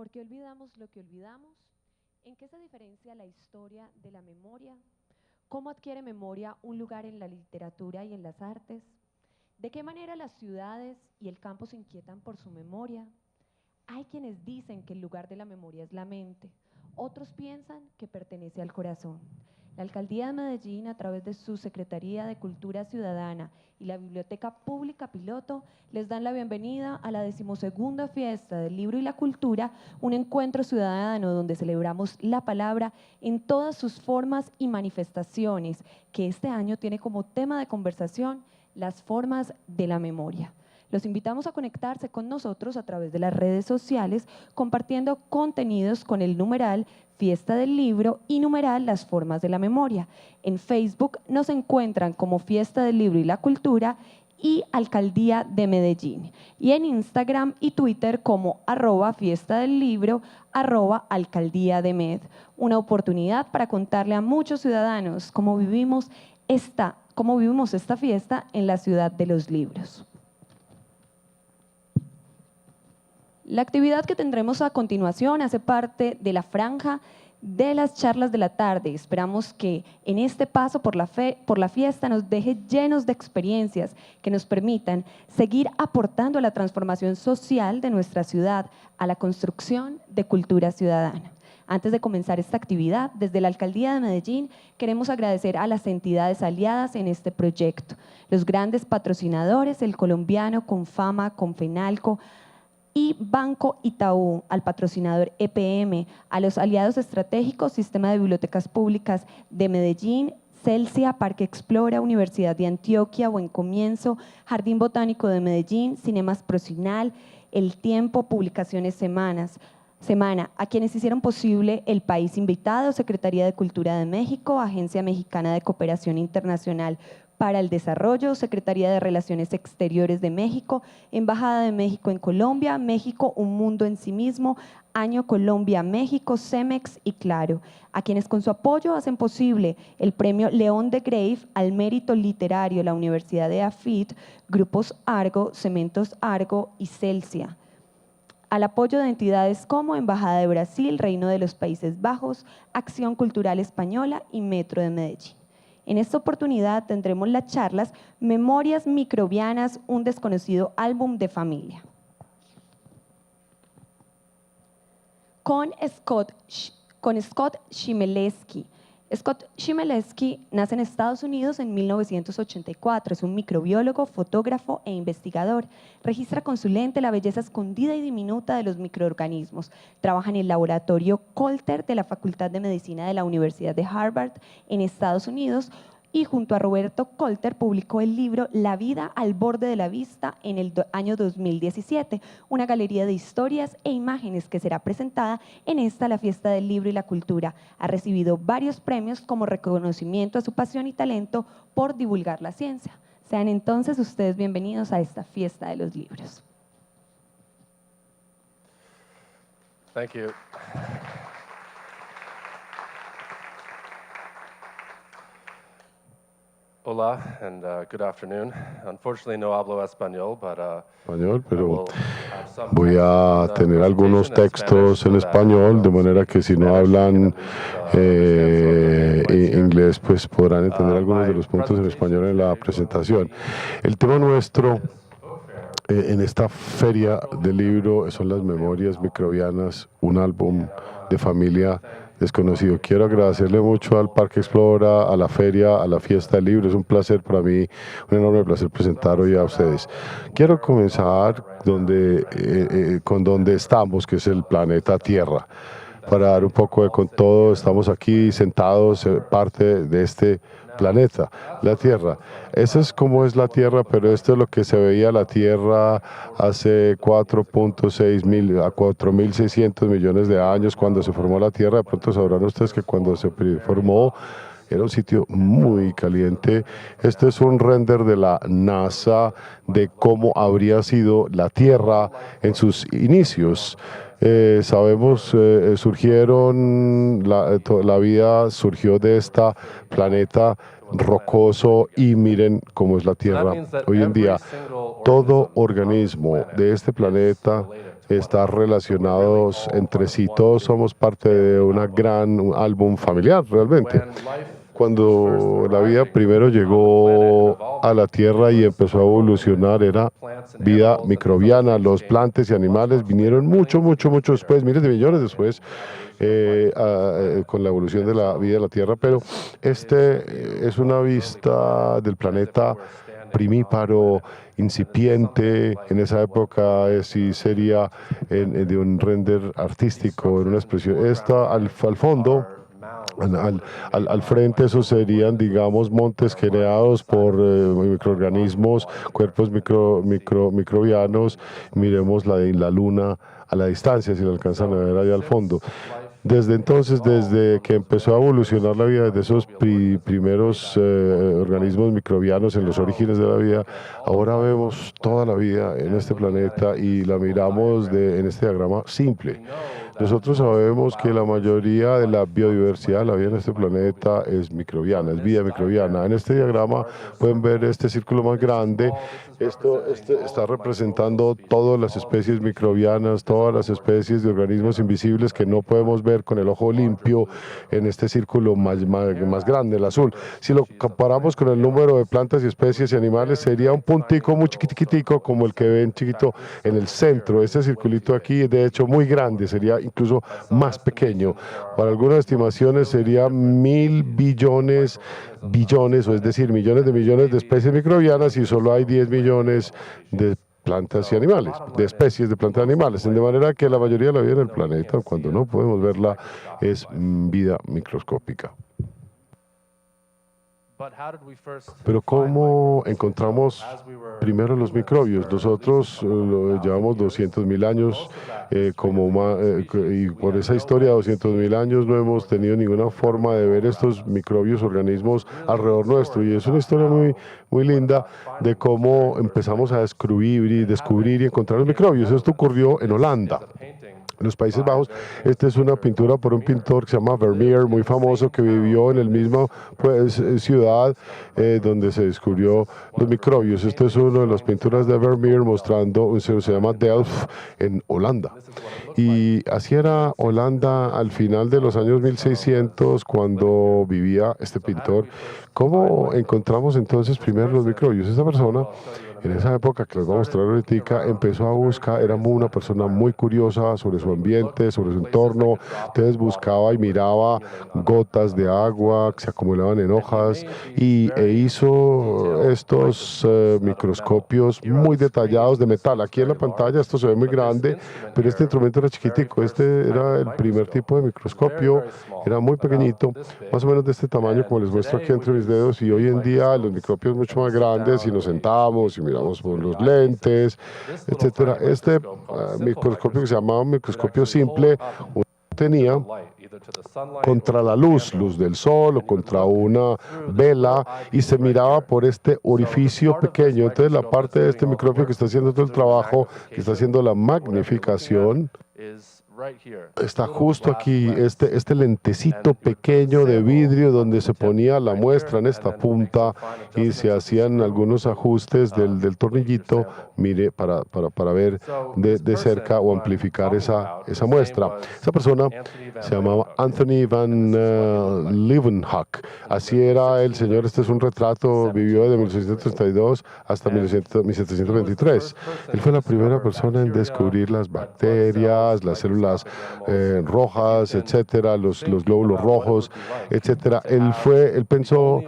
¿Por qué olvidamos lo que olvidamos? ¿En qué se diferencia la historia de la memoria? ¿Cómo adquiere memoria un lugar en la literatura y en las artes? ¿De qué manera las ciudades y el campo se inquietan por su memoria? Hay quienes dicen que el lugar de la memoria es la mente, otros piensan que pertenece al corazón. La Alcaldía de Medellín, a través de su Secretaría de Cultura Ciudadana y la Biblioteca Pública Piloto, les dan la bienvenida a la 12ª Fiesta del Libro y la Cultura, un encuentro ciudadano donde celebramos la palabra en todas sus formas y manifestaciones, que este año tiene como tema de conversación las formas de la memoria. Los invitamos a conectarse con nosotros a través de las redes sociales, compartiendo contenidos con el numeral Fiesta del Libro y numeral Las Formas de la Memoria. En Facebook nos encuentran como Fiesta del Libro y la Cultura y Alcaldía de Medellín. Y en Instagram y Twitter como @Fiesta del Libro, @Alcaldía de Med. Una oportunidad para contarle a muchos ciudadanos cómo vivimos esta fiesta en la ciudad de los libros. La actividad que tendremos a continuación hace parte de la franja de las charlas de la tarde. Esperamos que en este paso por la fiesta nos deje llenos de experiencias que nos permitan seguir aportando a la transformación social de nuestra ciudad, a la construcción de cultura ciudadana. Antes de comenzar esta actividad, desde la Alcaldía de Medellín queremos agradecer a las entidades aliadas en este proyecto, los grandes patrocinadores, el colombiano Confama, Confenalco, y Banco Itaú, al patrocinador EPM, a los aliados estratégicos, Sistema de Bibliotecas Públicas de Medellín, Celsia, Parque Explora, Universidad de Antioquia, Buen Comienzo, Jardín Botánico de Medellín, Cinemas Procinal, El Tiempo, Publicaciones Semana, a quienes hicieron posible El País Invitado, Secretaría de Cultura de México, Agencia Mexicana de Cooperación Internacional para el Desarrollo, Secretaría de Relaciones Exteriores de México, Embajada de México en Colombia, México, un mundo en sí mismo, Año Colombia, México, Cemex y Claro, a quienes con su apoyo hacen posible el Premio León de Grave al Mérito Literario, la Universidad de AFIT, Grupos Argo, Cementos Argo y Celsia. Al apoyo de entidades como Embajada de Brasil, Reino de los Países Bajos, Acción Cultural Española y Metro de Medellín. En esta oportunidad tendremos las charlas Memorias Microbianas, un desconocido álbum de familia. Con Scott Chmielewski. Scott Chmielewski nace en Estados Unidos en 1984, es un microbiólogo, fotógrafo e investigador. Registra con su lente la belleza escondida y diminuta de los microorganismos. Trabaja en el laboratorio Colter de la Facultad de Medicina de la Universidad de Harvard en Estados Unidos y junto a Roberto Colter publicó el libro La vida al borde de la vista en el año 2017, una galería de historias e imágenes que será presentada en la Fiesta del Libro y la Cultura. Ha recibido varios premios como reconocimiento a su pasión y talento por divulgar la ciencia. Sean entonces ustedes bienvenidos a esta Fiesta de los Libros. Thank you. Hola and good afternoon. Unfortunately, no hablo español, but pero voy a tener algunos textos en español, de manera que si no hablan inglés, pues podrán entender algunos de los puntos en español en la presentación. El tema nuestro en esta feria del libro son las memorias microbianas, un álbum de familia desconocido. Quiero agradecerle mucho al Parque Explora, a la feria, a la Fiesta del Libro. Es un placer para mí, un enorme placer presentar hoy a ustedes. Quiero comenzar con donde estamos, que es el planeta Tierra. Para dar un poco de con todo, estamos aquí sentados, parte de este planeta, la Tierra. Esa es como es la Tierra, pero esto es lo que se veía la Tierra hace 4.6 mil a 4.600 millones de años cuando se formó la Tierra. De pronto sabrán ustedes que cuando se formó era un sitio muy caliente. Este es un render de la NASA de cómo habría sido la Tierra en sus inicios. Sabemos, la vida surgió de este planeta rocoso y miren cómo es la Tierra hoy en día. Todo organismo de este planeta están relacionados entre sí. Todos somos parte de un álbum familiar, realmente. Cuando la vida primero llegó a la Tierra y empezó a evolucionar, era vida microbiana. Los plantas y animales vinieron mucho después, miles de millones después, con la evolución de la vida de la Tierra. Pero es una vista del planeta primíparo, incipiente. En esa época sí sería de un render artístico, en una expresión. Al fondo, al frente, esos serían, digamos, montes creados por microorganismos, cuerpos microbianos. Miremos la luna a la distancia, si la alcanzan a ver allá al fondo. Desde entonces, desde que empezó a evolucionar la vida, desde esos primeros organismos microbianos en los orígenes de la vida, ahora vemos toda la vida en este planeta y la miramos en este diagrama simple. Nosotros sabemos que la mayoría de la biodiversidad de la vida en este planeta es microbiana, es vida microbiana. En este diagrama pueden ver este círculo más grande. Esto está representando todas las especies microbianas, todas las especies de organismos invisibles que no podemos ver con el ojo limpio en este círculo más grande, el azul. Si lo comparamos con el número de plantas y especies y animales, sería un puntico muy chiquitico, como el que ven chiquito en el centro. Este circulito aquí es de hecho muy grande, sería incluso más pequeño. Para algunas estimaciones sería 1000 billones, o es decir, millones de especies microbianas, y solo hay 10 millones de plantas y animales, de especies de plantas y animales, de manera que la mayoría de la vida en el planeta, cuando no podemos verla, es vida microscópica. Pero ¿cómo encontramos primero los microbios? Nosotros llevamos 200.000 años, y por esa historia de 200.000 años no hemos tenido ninguna forma de ver estos microbios, organismos alrededor nuestro. Y es una historia muy linda de cómo empezamos a descubrir y encontrar los microbios. Esto ocurrió en Holanda, en los Países Bajos. Esta es una pintura por un pintor que se llama Vermeer, muy famoso, que vivió en el mismo ciudad donde se descubrió los microbios. Esta es una de las pinturas de Vermeer mostrando, se llama Delft, en Holanda. Y así era Holanda al final de los años 1600, cuando vivía este pintor. ¿Cómo encontramos entonces primero los microbios? Esta persona, en esa época que les voy a mostrar ahorita, empezó a buscar, era una persona muy curiosa sobre su ambiente, sobre su entorno. Entonces buscaba y miraba gotas de agua que se acumulaban en hojas e hizo estos microscopios muy detallados de metal. Aquí en la pantalla esto se ve muy grande, pero este instrumento era chiquitico. Este era el primer tipo de microscopio, era muy pequeñito, más o menos de este tamaño, como les muestro aquí entre mis dedos. Y hoy en día los microscopios mucho más grandes, y nos sentamos y miramos por los lentes, etcétera. Este microscopio, que se llamaba microscopio simple, tenía contra la luz del sol o contra una vela, y se miraba por este orificio pequeño. Entonces la parte de este microscopio que está haciendo todo el trabajo, que está haciendo la magnificación, está justo aquí, este lentecito pequeño de vidrio donde se ponía la muestra en esta punta y se hacían algunos ajustes del tornillito, mire, para ver de cerca o amplificar esa muestra. Esa persona se llamaba Anthony van Leeuwenhoek. Así era el señor. Este es un retrato, vivió de 1632 hasta 1723. Él fue la primera persona en descubrir las bacterias, las células rojas, etcétera, los glóbulos rojos, etcétera. Él pensó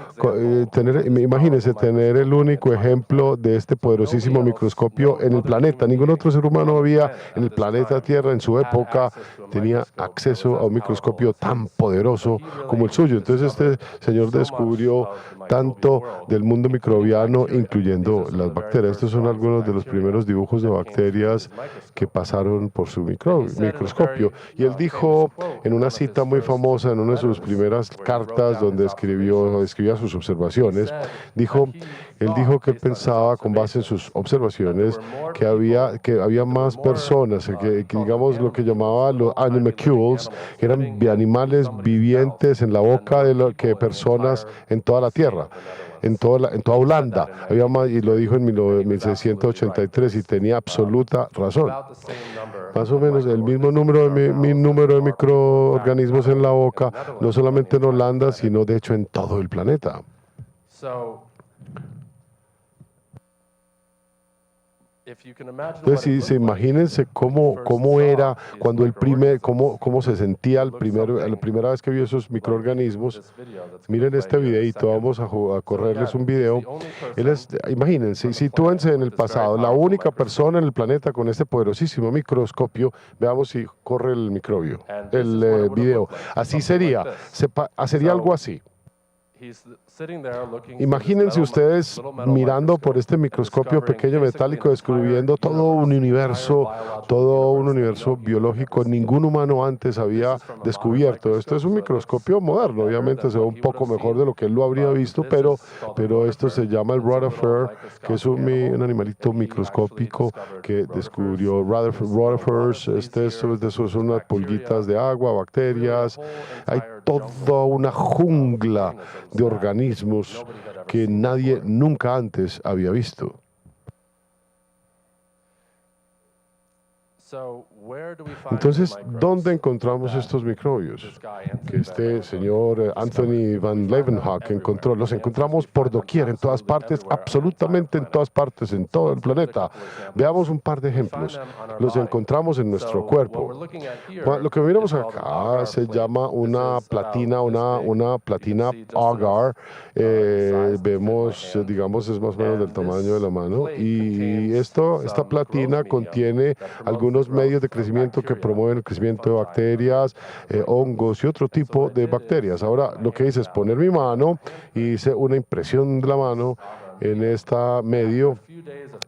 imagínense, tener el único ejemplo de este poderosísimo microscopio en el planeta. Ningún otro ser humano había en el planeta Tierra en su época tenía acceso a un microscopio tan poderoso como el suyo. Entonces este señor descubrió tanto del mundo microbiano, incluyendo las bacterias. Estos son algunos de los primeros dibujos de bacterias que pasaron por su microscopio. Y él dijo en una cita muy famosa, en una de sus primeras cartas donde escribía sus observaciones, él dijo que pensaba, con base en sus observaciones, que había más personas, que digamos lo que llamaba los animalcules, que eran animales vivientes en la boca que personas en toda la Tierra. en toda Holanda. Había más, y lo dijo en 1683 y tenía absoluta razón. Más o menos el mismo número mi número de microorganismos en la boca, no solamente en Holanda, sino de hecho en todo el planeta. Entonces, imagínense cómo era cuando cómo se sentía la primera vez que vio esos microorganismos. Miren este videito, vamos a correrles un video. Imagínense, sitúense en el pasado, la única persona en el planeta con este poderosísimo microscopio. Veamos si corre el microbio, el video. Así sería algo así. Imagínense ustedes mirando por este microscopio pequeño metálico, descubriendo todo un universo biológico. Ningún humano antes había descubierto. Esto es un microscopio moderno, obviamente se ve un poco mejor de lo que él lo habría visto, pero esto se llama el Rutherford, que es un animalito microscópico que descubrió Rutherford. Son unas pulguitas de agua, bacterias. Hay toda una jungla de organismos que nadie nunca antes había visto. Entonces, ¿dónde encontramos estos microbios? Que este señor Anthony van Leeuwenhoek encontró. Los encontramos por doquier, en todas partes, absolutamente en todas partes, en todo el planeta. Veamos un par de ejemplos. Los encontramos en nuestro cuerpo. Lo que miramos acá se llama una platina agar. Vemos, digamos, es más o menos del tamaño de la mano. Y esta platina contiene algunos medios de crecimiento que promueven el crecimiento de bacterias, hongos y otro tipo de bacterias. Ahora, lo que hice es poner mi mano y hice una impresión de la mano en este medio,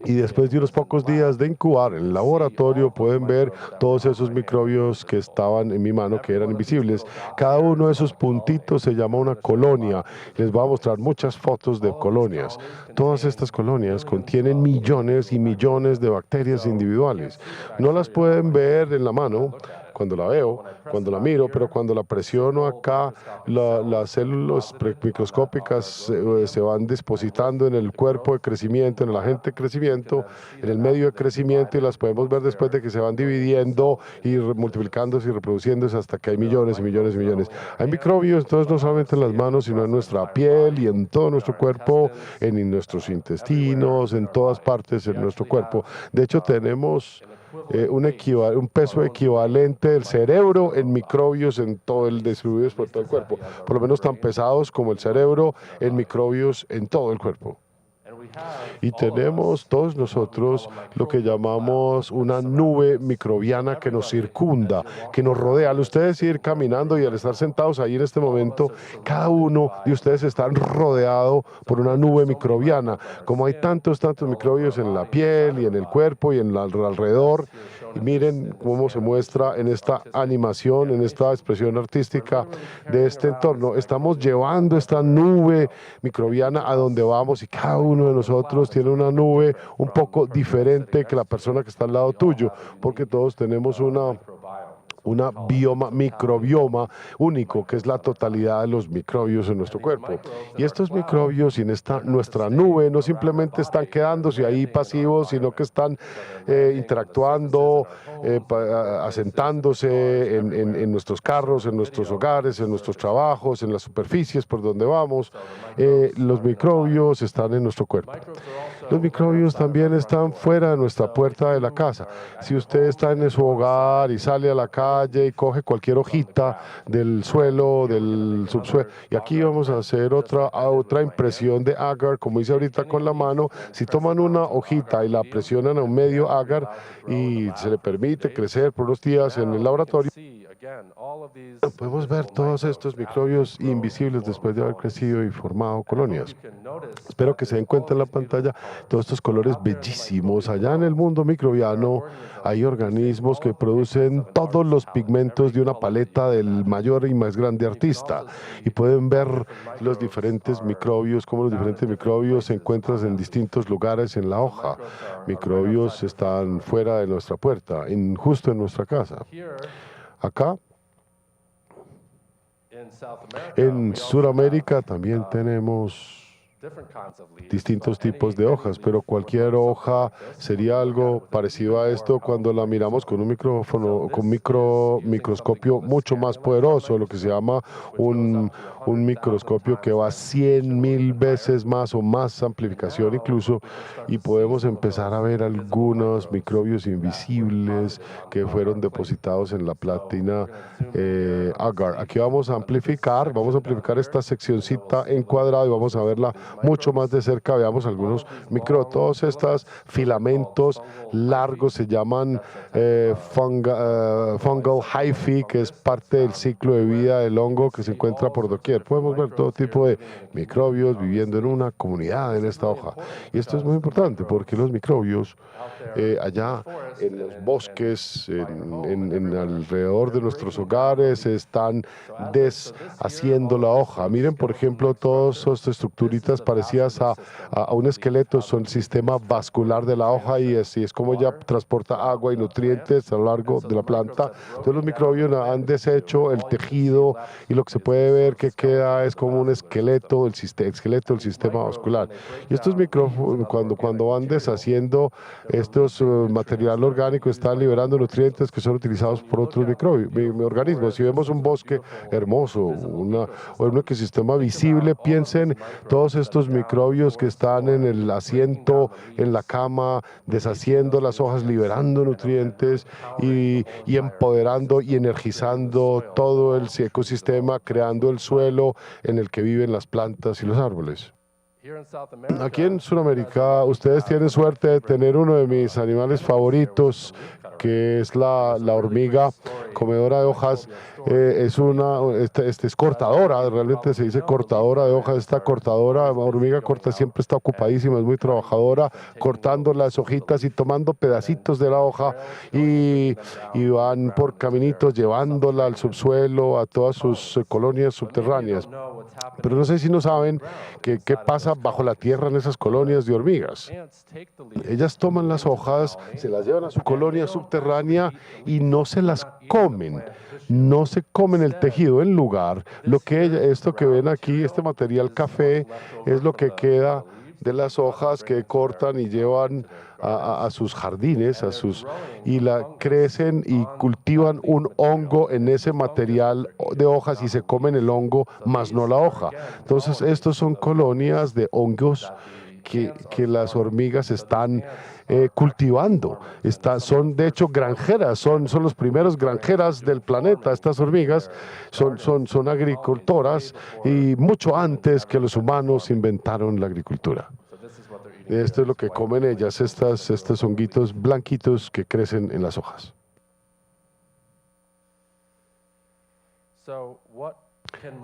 y después de unos pocos días de incubar en el laboratorio pueden ver todos esos microbios que estaban en mi mano, que eran invisibles. Cada uno de esos puntitos se llama una colonia. Les voy a mostrar muchas fotos de colonias. Todas estas colonias contienen millones y millones de bacterias individuales. No las pueden ver en la mano cuando la veo, cuando la miro, pero cuando la presiono acá, las células microscópicas se van depositando en el cuerpo de crecimiento, en el agente de crecimiento, en el medio de crecimiento, y las podemos ver después de que se van dividiendo y multiplicándose y reproduciéndose hasta que hay millones y millones y millones. Hay microbios, entonces, no solamente en las manos, sino en nuestra piel y en todo nuestro cuerpo, en nuestros intestinos, en todas partes de nuestro cuerpo. De hecho, tenemos un peso equivalente del cerebro en microbios distribuidos por todo el cuerpo, por lo menos tan pesados como el cerebro en microbios en todo el cuerpo. Y tenemos todos nosotros lo que llamamos una nube microbiana que nos circunda, que nos rodea. Al ustedes ir caminando y al estar sentados ahí en este momento, cada uno de ustedes está rodeado por una nube microbiana. Como hay tantos microbios en la piel y en el cuerpo y en alrededor, y miren cómo se muestra en esta animación, en esta expresión artística de este entorno. Estamos llevando esta nube microbiana a donde vamos, y cada uno de nosotros tiene una nube un poco diferente que la persona que está al lado tuyo, porque todos tenemos una microbioma único, que es la totalidad de los microbios en nuestro cuerpo. Y estos microbios en nuestra nube no simplemente están quedándose ahí pasivos, sino que están interactuando, asentándose en nuestros carros, en nuestros hogares, en nuestros trabajos, en las superficies por donde vamos. Los microbios están en nuestro cuerpo. Los microbios también están fuera de nuestra puerta de la casa. Si usted está en su hogar y sale a la calle y coge cualquier hojita del suelo, del subsuelo, y aquí vamos a hacer otra impresión de agar, como hice ahorita con la mano. Si toman una hojita y la presionan a un medio agar y se le permite crecer por unos días en el laboratorio, podemos ver todos estos microbios invisibles después de haber crecido y formado colonias. Espero que se den cuenta en la pantalla todos estos colores bellísimos. Allá en el mundo microbiano hay organismos que producen todos los pigmentos de una paleta del mayor y más grande artista, y pueden ver los diferentes microbios, cómo los diferentes microbios se encuentran en distintos lugares en la hoja. Microbios están fuera de nuestra puerta, justo en nuestra casa. Acá, en Sudamérica, también tenemos distintos tipos de hojas, pero cualquier hoja sería algo parecido a esto cuando la miramos con un microscopio mucho más poderoso, lo que se llama un microscopio que va 100.000 veces más o más amplificación incluso, y podemos empezar a ver algunos microbios invisibles que fueron depositados en la platina agar. Aquí vamos a amplificar esta seccioncita en cuadrado y vamos a verla mucho más de cerca. Veamos algunos todos estos filamentos largos se llaman fungal hyphae, que es parte del ciclo de vida del hongo que se encuentra por doquier. Podemos ver todo tipo de microbios viviendo en una comunidad en esta hoja. Y esto es muy importante porque los microbios allá en los bosques, en alrededor de nuestros hogares, están deshaciendo la hoja. Miren, por ejemplo, todas estas estructuritas parecidas a un esqueleto son el sistema vascular de la hoja y así es como ella transporta agua y nutrientes a lo largo de la planta. Entonces los microbios han deshecho el tejido y lo que se puede ver que queda es como un esqueleto del sistema vascular. Y estos microbios, cuando van deshaciendo estos material orgánico, están liberando nutrientes que son utilizados por otros organismos. Si vemos un bosque hermoso o un ecosistema visible, piensen todos estos microbios que están en el asiento, en la cama, deshaciendo las hojas, liberando nutrientes y empoderando y energizando todo el ecosistema, creando el suelo en el que viven las plantas y los árboles. Aquí en Sudamérica, ustedes tienen suerte de tener uno de mis animales favoritos, que es la hormiga comedora de hojas. Es cortadora, realmente se dice cortadora de hojas. Esta hormiga corta, siempre está ocupadísima, es muy trabajadora, cortando las hojitas y tomando pedacitos de la hoja y van por caminitos llevándola al subsuelo, a todas sus colonias subterráneas. Pero no sé si no saben qué pasa bajo la tierra en esas colonias de hormigas. Ellas toman las hojas, se las llevan a su colonia subterránea y no se las comen. No se comen el tejido. En lugar, esto que ven aquí, este material café, es lo que queda de las hojas que cortan y llevan a sus jardines, y crecen y cultivan un hongo en ese material de hojas y se comen el hongo, más no la hoja. Entonces, estos son colonias de hongos que las hormigas están cultivando. Son de hecho granjeras, son los primeros granjeras del planeta. Estas hormigas son agricultoras y mucho antes que los humanos inventaron la agricultura. Esto es lo que comen ellas, estos honguitos blanquitos que crecen en las hojas.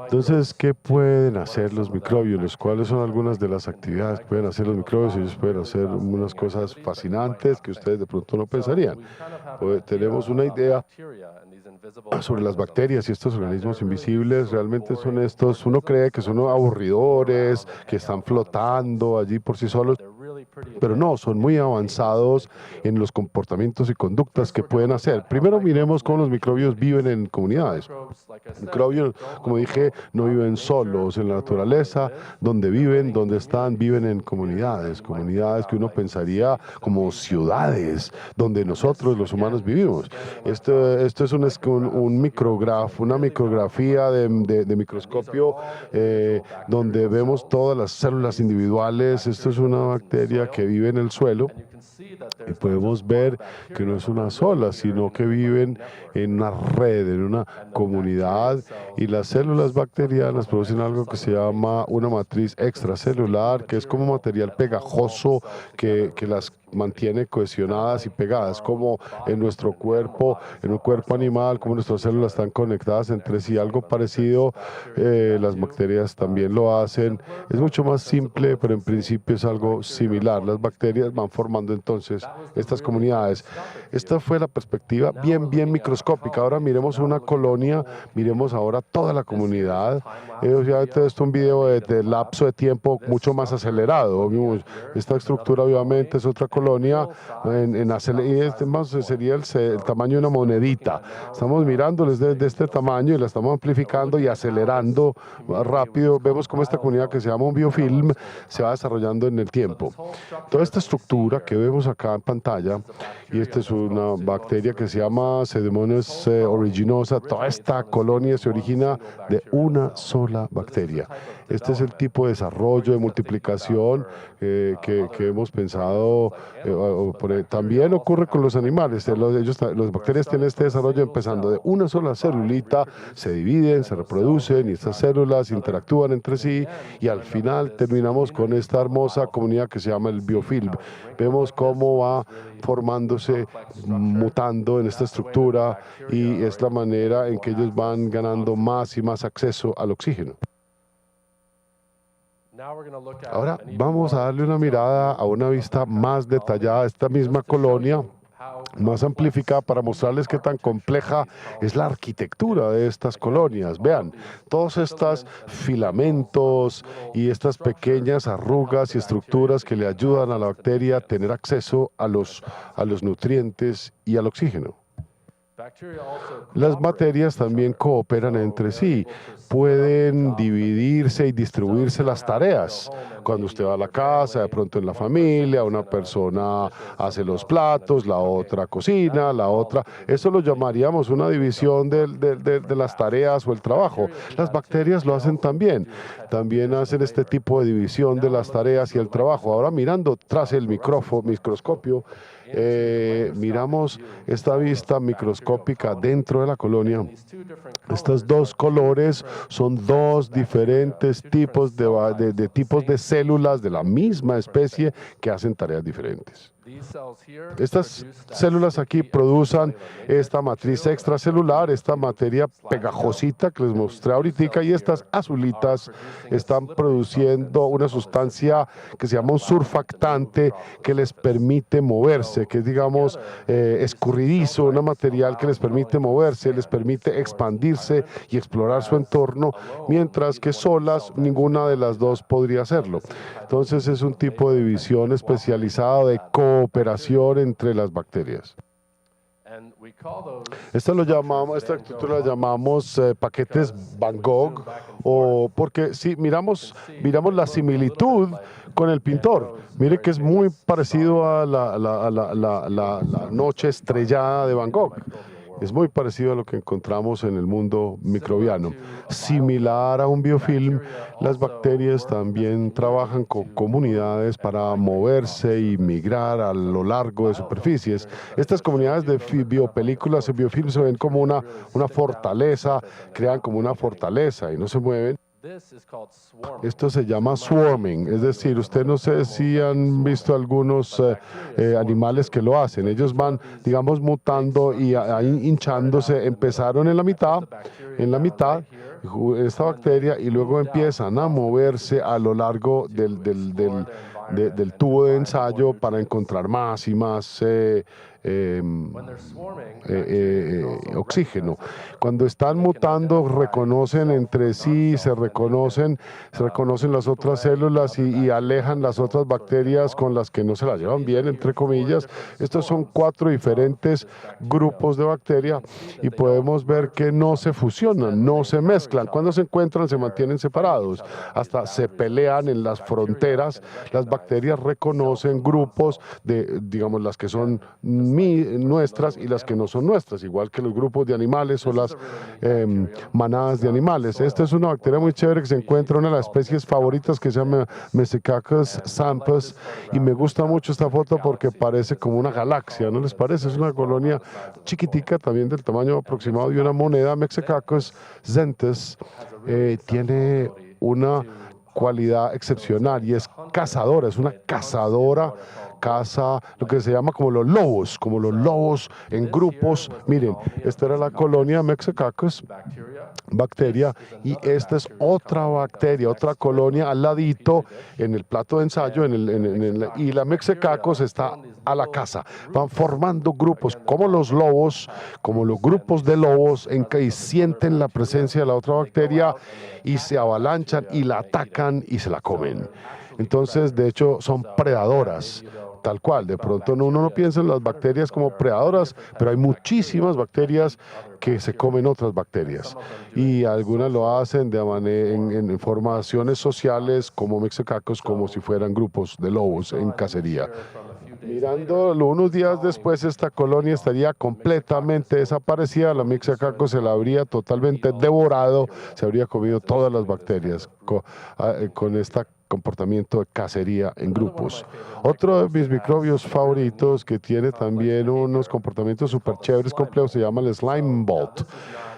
Entonces, ¿qué pueden hacer los microbios? ¿Cuáles son algunas de las actividades que pueden hacer los microbios? Ellos pueden hacer unas cosas fascinantes que ustedes de pronto no pensarían. Tenemos una idea sobre las bacterias y estos organismos invisibles. Realmente son estos, uno cree que son aburridores, que están flotando allí por sí solos, pero no, son muy avanzados en los comportamientos y conductas que pueden hacer. Primero miremos cómo los microbios viven en comunidades. Los microbios, como dije, no viven solos en la naturaleza. Donde viven, donde están, viven en comunidades que uno pensaría como ciudades, donde nosotros los humanos vivimos. Esto es una micrografía de microscopio donde vemos todas las células individuales. Esto es una bacteria que vive en el suelo y podemos ver que no es una sola, sino que viven en una red, en una comunidad, y las células bacterianas producen algo que se llama una matriz extracelular, que es como material pegajoso que las mantiene cohesionadas y pegadas, como en nuestro cuerpo, en un cuerpo animal, como nuestras células están conectadas entre sí. Algo parecido, las bacterias también lo hacen. Es mucho más simple, pero en principio es algo similar. Las bacterias van formando entonces estas comunidades. Esta fue la perspectiva bien microscópica. Ahora miremos una colonia, miremos ahora toda la comunidad. Obviamente esto es un video de lapso de tiempo mucho más acelerado. Esta estructura obviamente es otra colonia. colonia sería el tamaño de una monedita. Estamos mirándoles de este tamaño y la estamos amplificando y acelerando más rápido. Vemos cómo esta comunidad que se llama un biofilm se va desarrollando en el tiempo. Toda esta estructura que vemos acá en pantalla, y esta es una bacteria que se llama Pseudomonas aeruginosa, toda esta colonia se origina de una sola bacteria. Este es el tipo de desarrollo, de multiplicación que hemos pensado. También ocurre con los animales. Las bacterias tienen este desarrollo empezando de una sola celulita, se dividen, se reproducen y estas células interactúan entre sí y al final terminamos con esta hermosa comunidad que se llama el biofilm. Vemos cómo va formándose, mutando en esta estructura y es la manera en que ellos van ganando más y más acceso al oxígeno. Ahora vamos a darle una mirada a una vista más detallada a esta misma colonia, más amplificada, para mostrarles qué tan compleja es la arquitectura de estas colonias. Vean, todos estos filamentos y estas pequeñas arrugas y estructuras que le ayudan a la bacteria a tener acceso a los nutrientes y al oxígeno. Las bacterias también cooperan entre sí, pueden dividirse y distribuirse las tareas. Cuando usted va a la casa, de pronto en la familia, una persona hace los platos, la otra cocina, la otra. Eso lo llamaríamos una división de las tareas o el trabajo. Las bacterias lo hacen también. También hacen este tipo de división de las tareas y el trabajo. Ahora mirando tras el microscopio, miramos esta vista microscópica dentro de la colonia. Estos dos colores son dos diferentes tipos de células de la misma especie que hacen tareas diferentes. Estas células aquí producen esta matriz extracelular, esta materia pegajosita que les mostré ahorita, y estas azulitas están produciendo una sustancia que se llama un surfactante que les permite moverse, que es, digamos, escurridizo, un material que les permite moverse, les permite expandirse y explorar su entorno, mientras que solas ninguna de las dos podría hacerlo. Entonces es un tipo de división especializada de cooperación entre las bacterias. Esta estructura la llamamos paquetes Van Gogh, porque si miramos la similitud con el pintor, mire que es muy parecido a la noche estrellada de Van Gogh. Es muy parecido a lo que encontramos en el mundo microbiano. Similar a un biofilm, las bacterias también trabajan con comunidades para moverse y migrar a lo largo de superficies. Estas comunidades de biopelículas y biofilm se ven como una fortaleza, crean como una fortaleza y no se mueven. Esto se llama swarming, es decir, usted no sé si han visto algunos animales que lo hacen. Ellos van, digamos, mutando y hinchándose. Empezaron en la mitad, esta bacteria, y luego empiezan a moverse a lo largo del tubo de ensayo para encontrar más y más oxígeno. Cuando están mutando, reconocen entre sí, se reconocen las otras células y alejan las otras bacterias con las que no se las llevan bien, entre comillas. Estos son 4 diferentes grupos de bacteria y podemos ver que no se fusionan, no se mezclan. Cuando se encuentran, se mantienen separados, hasta se pelean en las fronteras. Las bacterias reconocen grupos de, digamos, las que son nuestras y las que no son nuestras, igual que los grupos de animales o las manadas de animales. Esta es una bacteria muy chévere que se encuentra en una de las especies favoritas, que se llama Mesecaccus sampus, y me gusta mucho esta foto porque parece como una galaxia, ¿no les parece? Es una colonia chiquitica, también del tamaño aproximado de una moneda. Mesecaccus zentes tiene una cualidad excepcional y es cazadora, es una cazadora. Caza lo que se llama como los lobos en grupos. Miren, esta era la colonia Mesecaccus bacteria, y esta es otra bacteria, otra colonia al ladito en el plato de ensayo, y la Mesecaccus está a la caza. Van formando grupos como los lobos, como los grupos de lobos, en que sienten la presencia de la otra bacteria y se avalanchan y la atacan y se la comen. Entonces, de hecho, son predadoras. tal cual. De pronto uno no piensa en las bacterias como predadoras, pero hay muchísimas bacterias que se comen otras bacterias. Y algunas lo hacen de en formaciones sociales como mixocacos, como si fueran grupos de lobos en cacería. Mirándolo unos días después, esta colonia estaría completamente desaparecida, la Mixacaco se la habría totalmente devorado, se habría comido todas las bacterias con este comportamiento de cacería en grupos. Otro de mis microbios favoritos que tiene también unos comportamientos súper chéveres, complejos, se llama el slime mold.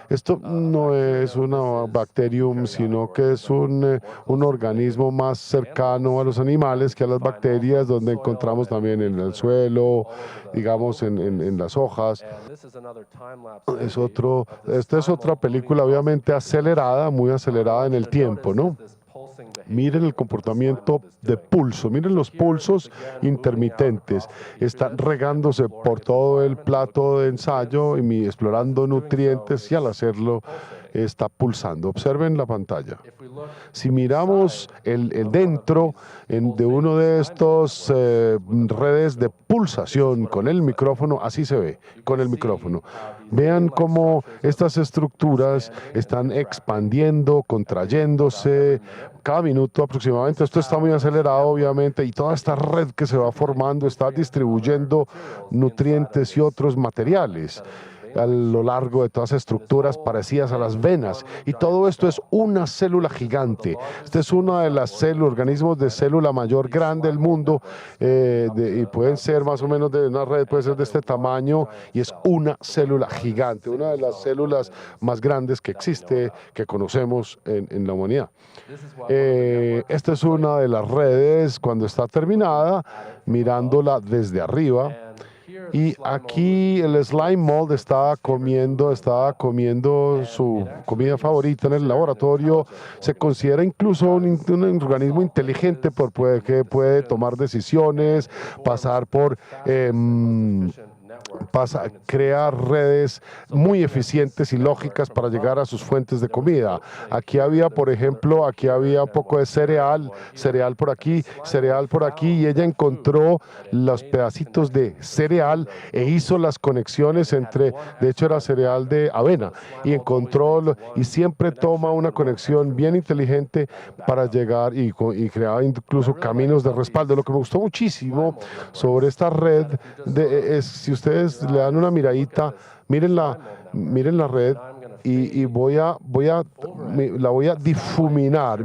Esto no es una bacterium, sino que es un organismo más cercano a los animales que a las bacterias, donde encontramos también en el suelo, digamos en las hojas. Esta es otra película obviamente acelerada, muy acelerada en el tiempo, ¿no? Miren el comportamiento de pulso, miren los pulsos intermitentes, están regándose por todo el plato de ensayo y explorando nutrientes y al hacerlo está pulsando. Observen la pantalla. Si miramos el dentro de uno de estos redes de pulsación con el micrófono, así se ve con el micrófono. Vean cómo estas estructuras están expandiendo, contrayéndose cada minuto aproximadamente. Esto está muy acelerado, obviamente, y toda esta red que se va formando está distribuyendo nutrientes y otros materiales a lo largo de todas las estructuras parecidas a las venas. Y todo esto es una célula gigante. Esta es una de las organismos de célula mayor grande del mundo y pueden ser más o menos de una red, puede ser de este tamaño y es una célula gigante, una de las células más grandes que existe, que conocemos en la humanidad. Esta es una de las redes cuando está terminada, mirándola desde arriba. Y aquí el slime mold estaba comiendo su comida favorita en el laboratorio. Se considera incluso un organismo inteligente que puede tomar decisiones, pasar por crear redes muy eficientes y lógicas para llegar a sus fuentes de comida. Aquí había, por ejemplo, un poco de cereal por aquí, y ella encontró los pedacitos de cereal e hizo las conexiones de hecho era cereal de avena, y siempre toma una conexión bien inteligente para llegar y creaba incluso caminos de respaldo. Lo que me gustó muchísimo sobre esta red es, si ustedes le dan una miradita, miren la red y la voy a difuminar.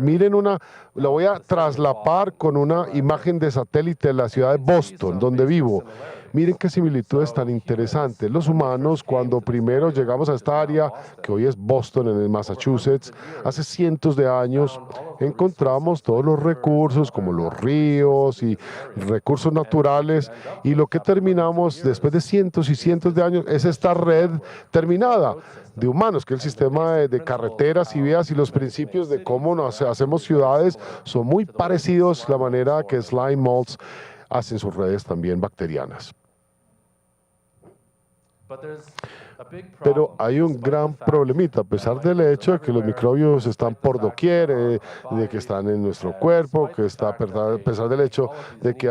La voy a traslapar con una imagen de satélite de la ciudad de Boston, donde vivo. Miren qué similitudes tan interesantes. Los humanos, cuando primero llegamos a esta área, que hoy es Boston, en el Massachusetts, hace cientos de años, encontramos todos los recursos, como los ríos y recursos naturales, y lo que terminamos después de cientos y cientos de años es esta red terminada de humanos, que el sistema de carreteras y vías y los principios de cómo hacemos ciudades son muy parecidos, la manera que slime molds hacen sus redes también bacterianas. Pero hay un gran problemita, a pesar del hecho de que los microbios están por doquier, de que están en nuestro cuerpo, a pesar del hecho de que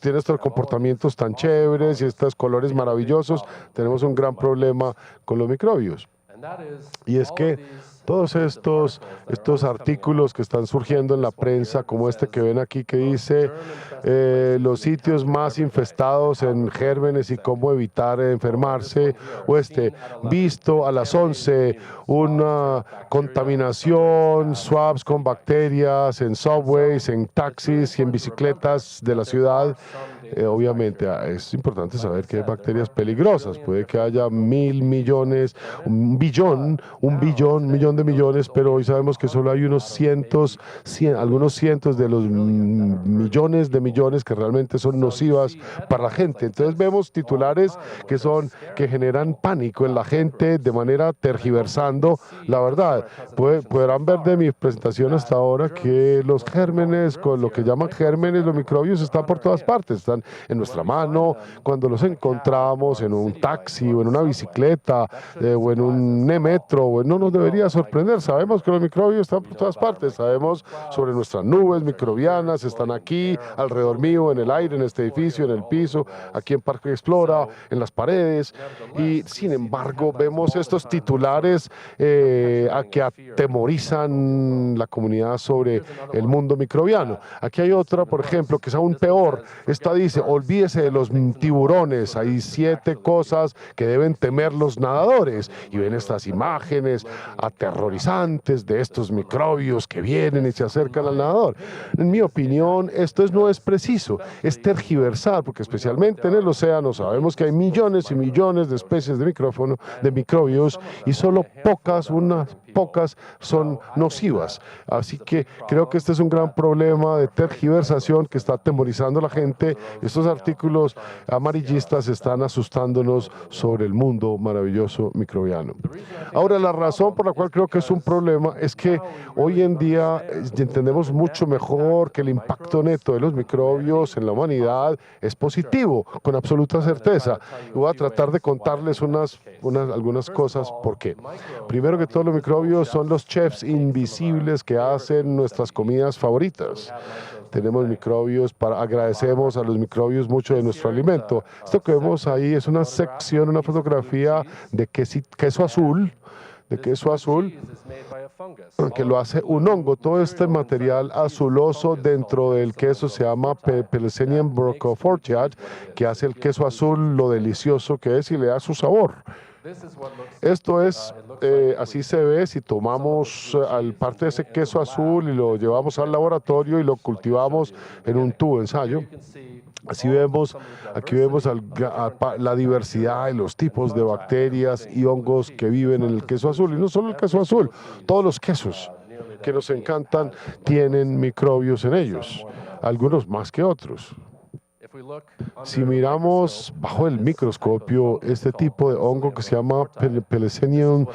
tiene estos comportamientos tan chéveres y estos colores maravillosos, tenemos un gran problema con los microbios. Y es que todos estos artículos que están surgiendo en la prensa, como este que ven aquí que dice los sitios más infestados en gérmenes y cómo evitar enfermarse, o visto a las 11, una contaminación, swabs con bacterias en subways, en taxis y en bicicletas de la ciudad. Obviamente es importante saber que hay bacterias peligrosas, puede que haya 1.000 millones, un millón de millones, pero hoy sabemos que solo hay algunos cientos de los millones de millones que realmente son nocivas para la gente. Entonces vemos titulares que generan pánico en la gente de manera tergiversando la verdad. Podrán ver de mi presentación hasta ahora que los gérmenes, con lo que llaman gérmenes, los microbios están por todas partes, están están en nuestra mano, cuando los encontramos en un taxi o en una bicicleta o en un metro, no nos debería sorprender. Sabemos que los microbios están por todas partes, sabemos sobre nuestras nubes microbianas, están aquí, alrededor mío, en el aire, en este edificio, en el piso, aquí en Parque Explora, en las paredes, y sin embargo vemos estos titulares que atemorizan la comunidad sobre el mundo microbiano. Aquí hay otra, por ejemplo, que es aún peor. Esta dice, olvídese de los tiburones, hay 7 cosas que deben temer los nadadores. Y ven estas imágenes aterrorizantes de estos microbios que vienen y se acercan al nadador. En mi opinión, esto no es preciso, es tergiversar, porque especialmente en el océano sabemos que hay millones y millones de especies de microbios y solo unas pocas son nocivas. Así que creo que este es un gran problema de tergiversación que está atemorizando a la gente. Estos artículos amarillistas están asustándonos sobre el mundo maravilloso microbiano. Ahora, la razón por la cual creo que es un problema es que hoy en día entendemos mucho mejor que el impacto neto de los microbios en la humanidad es positivo, con absoluta certeza. Y voy a tratar de contarles algunas cosas. ¿Por qué? Primero que todo, los microbios son los chefs invisibles que hacen nuestras comidas favoritas. Tenemos microbios, agradecemos a los microbios mucho de nuestro alimento. Esto que vemos ahí es una sección, una fotografía de queso azul, que lo hace un hongo. Todo este material azuloso dentro del queso se llama Pelecinium brocofortiae, que hace el queso azul lo delicioso que es y le da su sabor. Esto es, así se ve si tomamos parte de ese queso azul y lo llevamos al laboratorio y lo cultivamos en un tubo de ensayo. Aquí vemos la diversidad y los tipos de bacterias y hongos que viven en el queso azul. Y no solo el queso azul, todos los quesos que nos encantan tienen microbios en ellos, algunos más que otros. Si miramos bajo el microscopio este tipo de hongo que se llama Pelecinium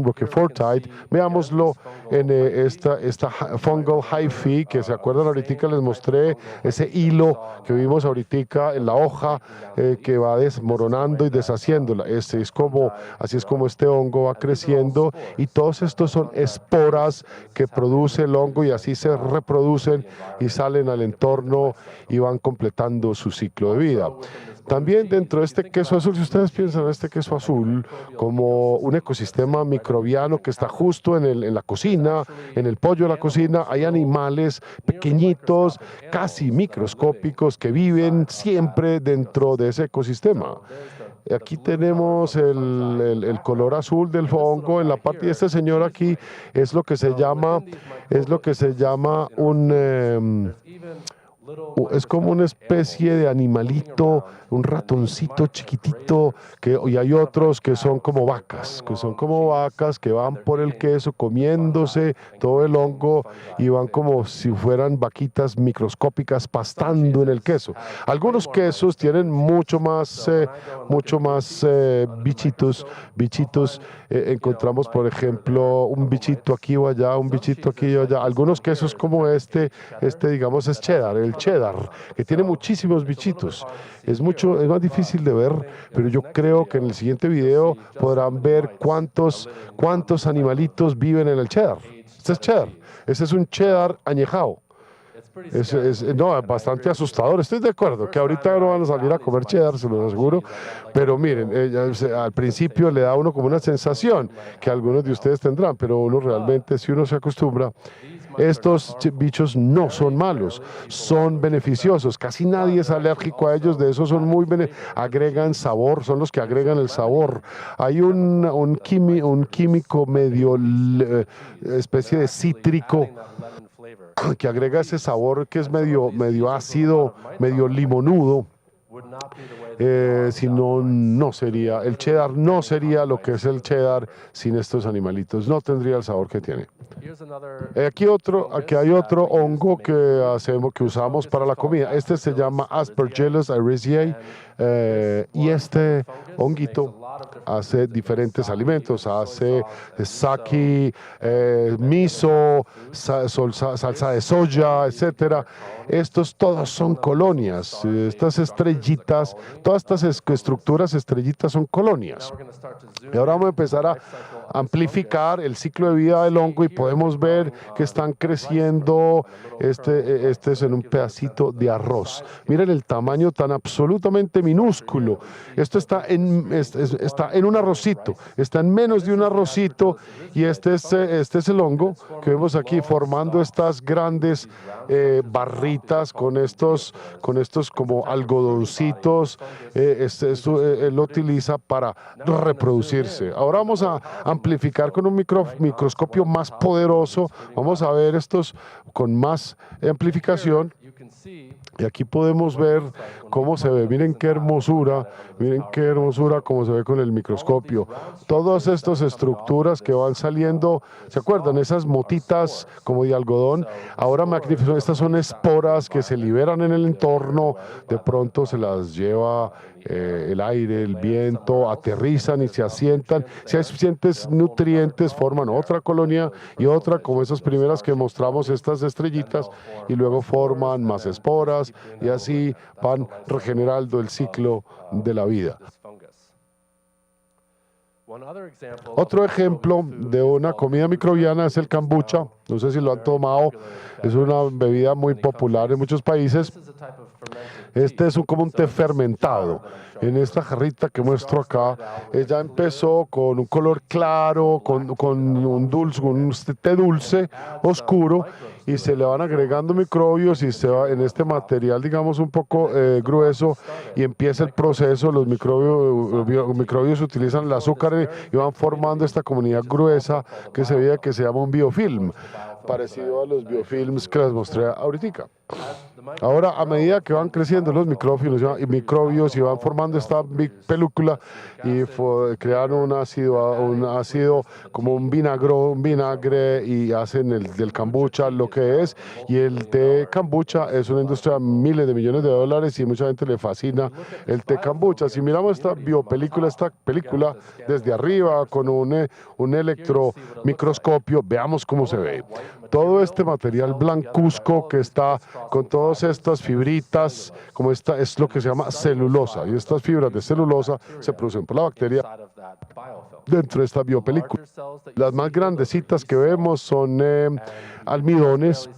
brocofortiae, veámoslo en esta fungal hyphae, que se acuerdan ahorita les mostré ese hilo que vimos ahorita en la hoja que va desmoronando y deshaciéndola. Así es como este hongo va creciendo, y todos estos son esporas que produce el hongo y así se reproducen y salen al entorno y van completando su ciclo de vida. También dentro de este queso azul, si ustedes piensan en este queso azul como un ecosistema microbiano que está justo en la cocina, en el pollo de la cocina, hay animales pequeñitos, casi microscópicos, que viven siempre dentro de ese ecosistema. Aquí tenemos el color azul del hongo en la parte de este señor aquí, es lo que se llama es como una especie de animalito, un ratoncito chiquitito, y hay otros que son como vacas, que van por el queso comiéndose todo el hongo y van como si fueran vaquitas microscópicas pastando en el queso. Algunos quesos tienen mucho más bichitos. Encontramos, por ejemplo, un bichito aquí o allá, un bichito aquí o allá. Algunos quesos como digamos, es cheddar, el cheddar, que tiene muchísimos bichitos. Es más difícil de ver, pero yo creo que en el siguiente video podrán ver cuántos animalitos viven en el cheddar. Este es cheddar. Este es un cheddar añejado. Es bastante asustador. Estoy de acuerdo que ahorita no van a salir a comer cheddar, se los aseguro, pero miren, al principio le da a uno como una sensación que algunos de ustedes tendrán, pero uno realmente, si uno se acostumbra, estos bichos no son malos, son beneficiosos. Casi nadie es alérgico a ellos, de esos son agregan sabor, son los que agregan el sabor. Hay un químico medio especie de cítrico que agrega ese sabor que es medio ácido, medio limonudo. Si no, no sería, el cheddar no sería lo que es el cheddar sin estos animalitos, no tendría el sabor que tiene. Aquí hay otro hongo que usamos para la comida. Este se llama Aspergillus ericeae, y este honguito hace diferentes alimentos, hace sake, miso, salsa de soya, etcétera. Estos todos son colonias. Estas estrellitas, todas estas estructuras estrellitas son colonias. Y ahora vamos a empezar a amplificar el ciclo de vida del hongo y podemos ver que están creciendo. Este es en un pedacito de arroz. Miren el tamaño tan absolutamente minúsculo. Esto está en un arrocito, está en menos de un arrocito, y este es el hongo que vemos aquí formando estas grandes barritas con estos como algodoncitos. Él lo utiliza para reproducirse. Ahora vamos a amplificar con un microscopio más poderoso. Vamos a ver estos con más amplificación. Y aquí podemos ver cómo se ve. Miren qué hermosura cómo se ve con el microscopio. Todas estas estructuras que van saliendo, ¿se acuerdan? Esas motitas como de algodón. Ahora magnifican, estas son esporas que se liberan en el entorno. De pronto se las lleva el aire, el viento, aterrizan y se asientan. Si hay suficientes nutrientes, forman otra colonia y otra, como esas primeras que mostramos, estas estrellitas, y luego forman más esporas, y así van regenerando el ciclo de la vida. Otro ejemplo de una comida microbiana es el kombucha. No sé si lo han tomado, es una bebida muy popular en muchos países. Este es como un té fermentado. En esta jarrita que muestro acá, ella empezó con un color claro, con un té dulce, oscuro, y se le van agregando microbios y se va en este material, digamos, un poco grueso, y empieza el proceso. Los microbios utilizan el azúcar y van formando esta comunidad gruesa que se veía, que se llama un biofilm, parecido a los biofilms que les mostré ahorita. Ahora, a medida que van creciendo los microbios y van formando esta película y crean un ácido como un vinagre, y hacen del kombucha lo que es. Y el té kombucha es una industria de miles de millones de dólares, y mucha gente le fascina el té kombucha. Si miramos esta película desde arriba con un electromicroscopio, veamos cómo se ve. Todo este material blancuzco que está con todas estas fibritas, como esta, es lo que se llama celulosa, y estas fibras de celulosa se producen por la bacteria dentro de esta biopelícula. Las más grandecitas que vemos son almidones,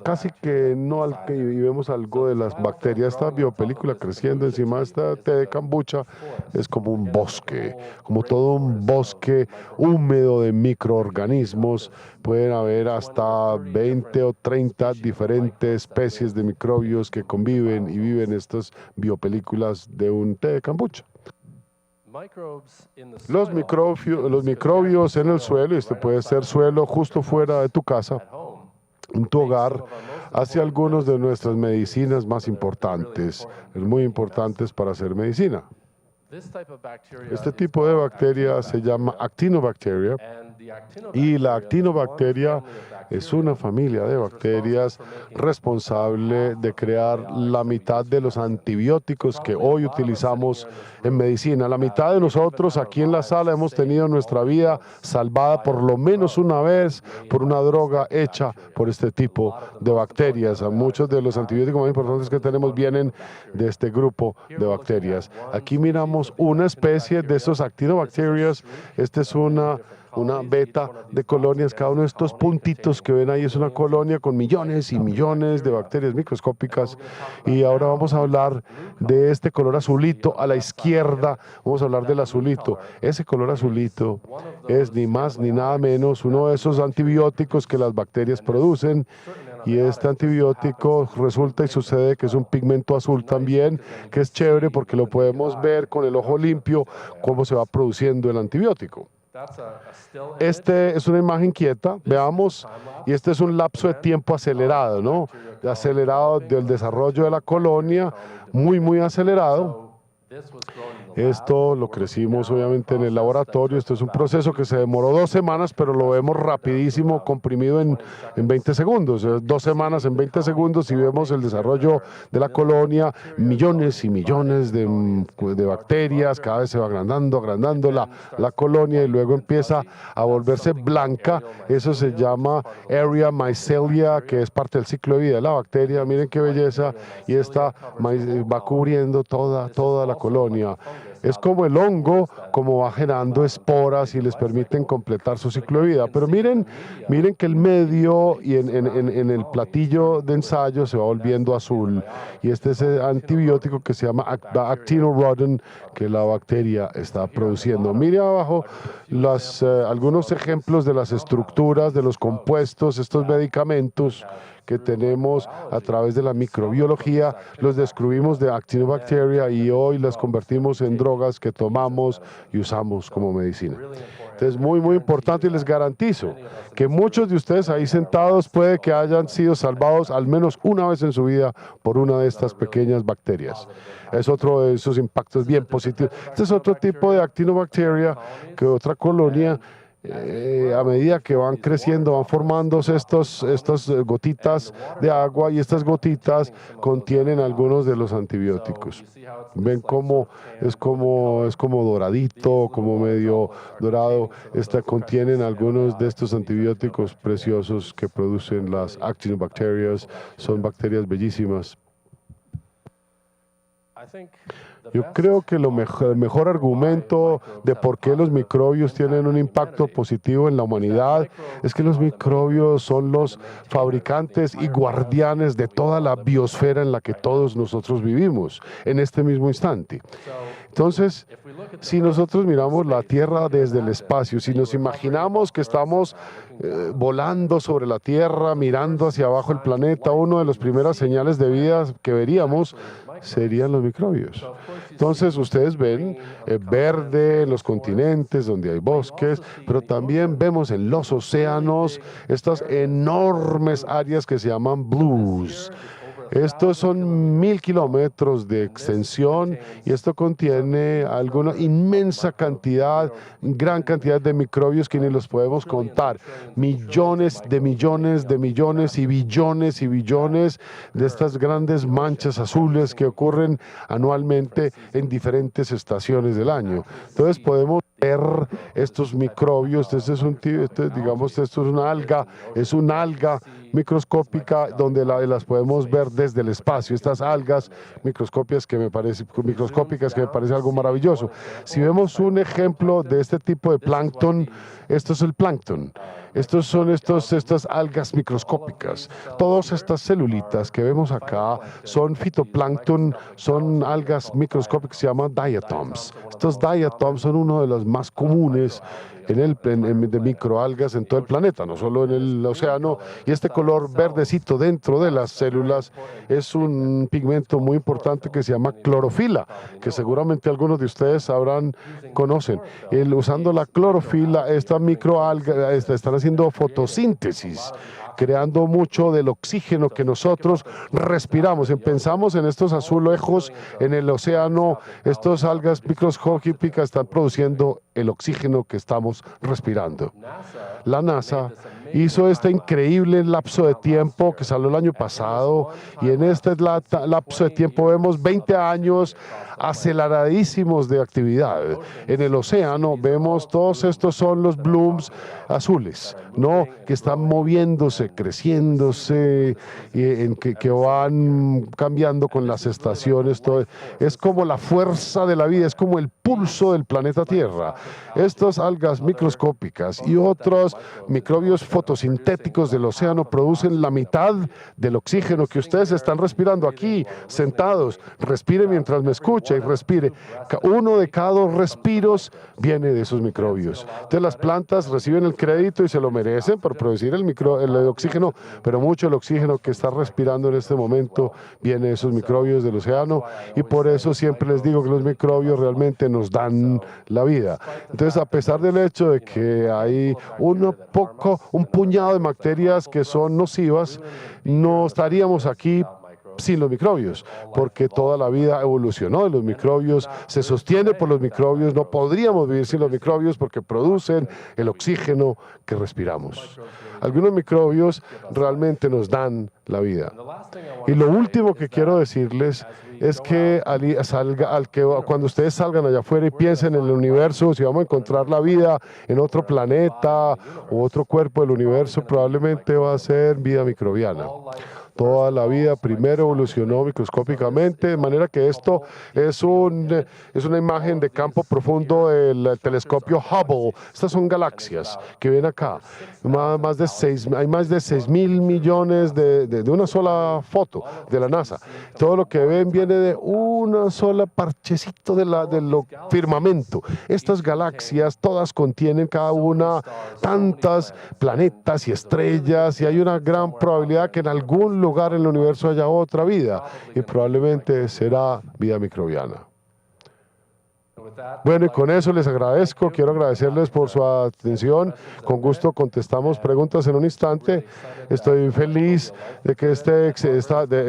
casi que no, y vemos algo de las bacterias. Esta biopelícula creciendo encima de esta té de kombucha es como un bosque, como todo un bosque húmedo de microorganismos. Pueden haber hasta 20 o 30 diferentes especies de microbios que conviven y viven estas biopelículas de un té de kombucha. Los microbios en el suelo, y este puede ser suelo justo fuera de tu casa, en tu hogar, hace algunas de nuestras medicinas más importantes, muy importantes para hacer medicina. Este tipo de bacteria se llama Actinobacteria, y la Actinobacteria es una familia de bacterias responsable de crear la mitad de los antibióticos que hoy utilizamos en medicina. La mitad de nosotros aquí en la sala hemos tenido nuestra vida salvada por lo menos una vez por una droga hecha por este tipo de bacterias. Muchos de los antibióticos más importantes que tenemos vienen de este grupo de bacterias. Aquí miramos una especie de esos Actinobacterias. Esta es una beta de colonias. Cada uno de estos puntitos que ven ahí es una colonia con millones y millones de bacterias microscópicas. Y ahora vamos a hablar de este color azulito a la izquierda. Vamos a hablar del azulito. Ese color azulito es ni más ni nada menos uno de esos antibióticos que las bacterias producen. Y este antibiótico resulta y sucede que es un pigmento azul también, que es chévere porque lo podemos ver con el ojo limpio cómo se va produciendo el antibiótico. Este es una imagen quieta, veamos, y este es un lapso de tiempo acelerado, ¿no? Acelerado del desarrollo de la colonia, muy, muy acelerado. Esto lo crecimos obviamente en el laboratorio. Esto es un proceso que se demoró 2 semanas, pero lo vemos rapidísimo, comprimido en 20 segundos. 2 semanas en 20 segundos y vemos el desarrollo de la colonia, millones y millones de bacterias, cada vez se va agrandando la colonia y luego empieza a volverse blanca. Eso se llama area mycelia, que es parte del ciclo de vida de la bacteria. Miren qué belleza, y esta va cubriendo toda la colonia. Es como el hongo, como va generando esporas y les permiten completar su ciclo de vida. Pero miren que el medio y en el platillo de ensayo se va volviendo azul. Y este es el antibiótico que se llama actinorodin, que la bacteria está produciendo. Mire abajo algunos ejemplos de las estructuras, de los compuestos, estos medicamentos que tenemos a través de la microbiología, los descubrimos de Actinobacteria y hoy las convertimos en drogas que tomamos y usamos como medicina. Entonces, muy importante, y les garantizo que muchos de ustedes ahí sentados puede que hayan sido salvados al menos una vez en su vida por una de estas pequeñas bacterias. Es otro de esos impactos bien positivos. Este es otro tipo de Actinobacteria, que otra colonia. A medida que van creciendo, van formándose estas gotitas de agua, y estas gotitas contienen algunos de los antibióticos. Ven cómo es como doradito, como medio dorado. Contienen algunos de estos antibióticos preciosos que producen las actinobacterias. Son bacterias bellísimas. Yo creo que el mejor argumento de por qué los microbios tienen un impacto positivo en la humanidad es que los microbios son los fabricantes y guardianes de toda la biosfera en la que todos nosotros vivimos en este mismo instante. Entonces, si nosotros miramos la Tierra desde el espacio, si nos imaginamos que estamos volando sobre la Tierra, mirando hacia abajo el planeta, una de las primeras señales de vida que veríamos serían los microbios. Entonces, ustedes ven verde en los continentes donde hay bosques, pero también vemos en los océanos estas enormes áreas que se llaman blues. Estos son 1000 kilómetros de extensión y esto contiene alguna inmensa cantidad, gran cantidad de microbios que ni los podemos contar. Millones de millones de millones y billones de estas grandes manchas azules que ocurren anualmente en diferentes estaciones del año. Entonces podemos ver estos microbios. Esto es una alga microscópica donde las podemos ver desde el espacio. Estas algas microscópicas que me parece algo maravilloso. Si vemos un ejemplo de este tipo de plancton, esto es el plancton. Estos son estas algas microscópicas. Todas estas celulitas que vemos acá son fitoplancton, son algas microscópicas que se llaman diatoms. Estos diatoms son uno de los más comunes de microalgas en todo el planeta, no solo en el océano, y este color verdecito dentro de las células es un pigmento muy importante que se llama clorofila, que seguramente algunos de ustedes conocen. Usando la clorofila, esta microalga están haciendo fotosíntesis, creando mucho del oxígeno que nosotros respiramos. Pensamos en estos azulejos en el océano, estas algas microscópicas están produciendo el oxígeno que estamos respirando. La NASA hizo este increíble lapso de tiempo que salió el año pasado, y en este lapso de tiempo vemos 20 años aceleradísimos de actividad. En el océano vemos todos estos son los blooms azules, ¿no? Que están moviéndose, creciéndose, que van cambiando con las estaciones. Todo. Es como la fuerza de la vida, es como el pulso del planeta Tierra. Estas algas microscópicas y otros microbios fotosintéticos del océano producen la mitad del oxígeno que ustedes están respirando aquí, sentados. Respire mientras me escucha y respire. Uno de cada 2 respiros viene de esos microbios. Entonces las plantas reciben el crédito y se lo merecen por producir el oxígeno, pero mucho del oxígeno que está respirando en este momento viene de esos microbios del océano, y por eso siempre les digo que los microbios realmente nos dan la vida. Entonces, a pesar del hecho de que hay un puñado de bacterias que son nocivas, no estaríamos aquí sin los microbios, porque toda la vida evolucionó de los microbios, se sostiene por los microbios, no podríamos vivir sin los microbios porque producen el oxígeno que respiramos. Algunos microbios realmente nos dan la vida. Y lo último que quiero decirles es que cuando ustedes salgan allá afuera y piensen en el universo, si vamos a encontrar la vida en otro planeta u otro cuerpo del universo, probablemente va a ser vida microbiana. Toda la vida primero evolucionó microscópicamente, de manera que esto es una imagen de campo profundo del telescopio Hubble. Estas son galaxias que ven acá. Hay más de 6.000 millones de una sola foto de la NASA. Todo lo que ven viene de una sola parchecito del firmamento. Estas galaxias todas contienen cada una tantas planetas y estrellas, y hay una gran probabilidad que en algún lugar en el universo haya otra vida, y probablemente será vida microbiana. Bueno, y con eso les agradezco. Quiero agradecerles por su atención. Con gusto contestamos preguntas en un instante. Estoy feliz de que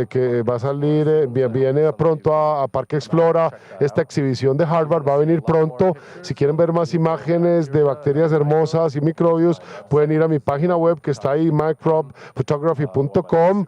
que va a salir, viene pronto a Parque Explora. Esta exhibición de Harvard va a venir pronto. Si quieren ver más imágenes de bacterias hermosas y microbios, pueden ir a mi página web que está ahí, microbephotography.com,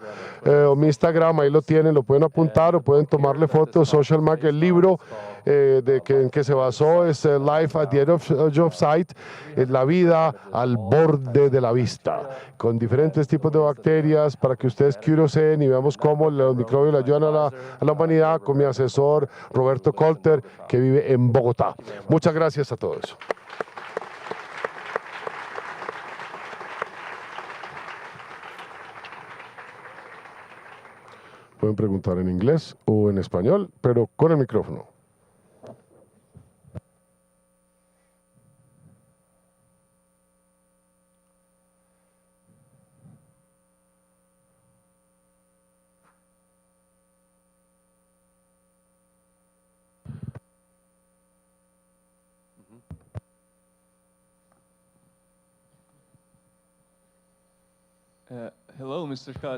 o mi Instagram, ahí lo tienen, lo pueden apuntar o pueden tomarle fotos. Social Mac, el libro en que se basó es Life at the Edge of Sight, la vida al borde de la vista, con diferentes tipos de bacterias para que ustedes curiosen y veamos cómo los microbios le ayudan a la humanidad, con mi asesor Roberto Colter, que vive en Bogotá. Muchas gracias a todos. Pueden preguntar en inglés o en español, pero con el micrófono.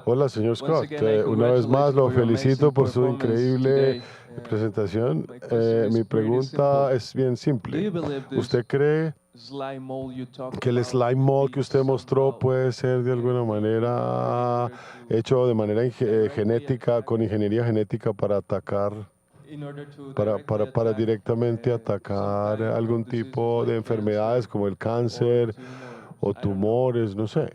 Hola, señor Scott. Una vez más lo felicito por su increíble presentación. Mi pregunta es bien simple. ¿Usted cree que el slime mold que usted mostró puede ser de alguna manera hecho de manera genética, con ingeniería genética para atacar, para directamente atacar algún tipo de enfermedades como el cáncer o tumores, no sé?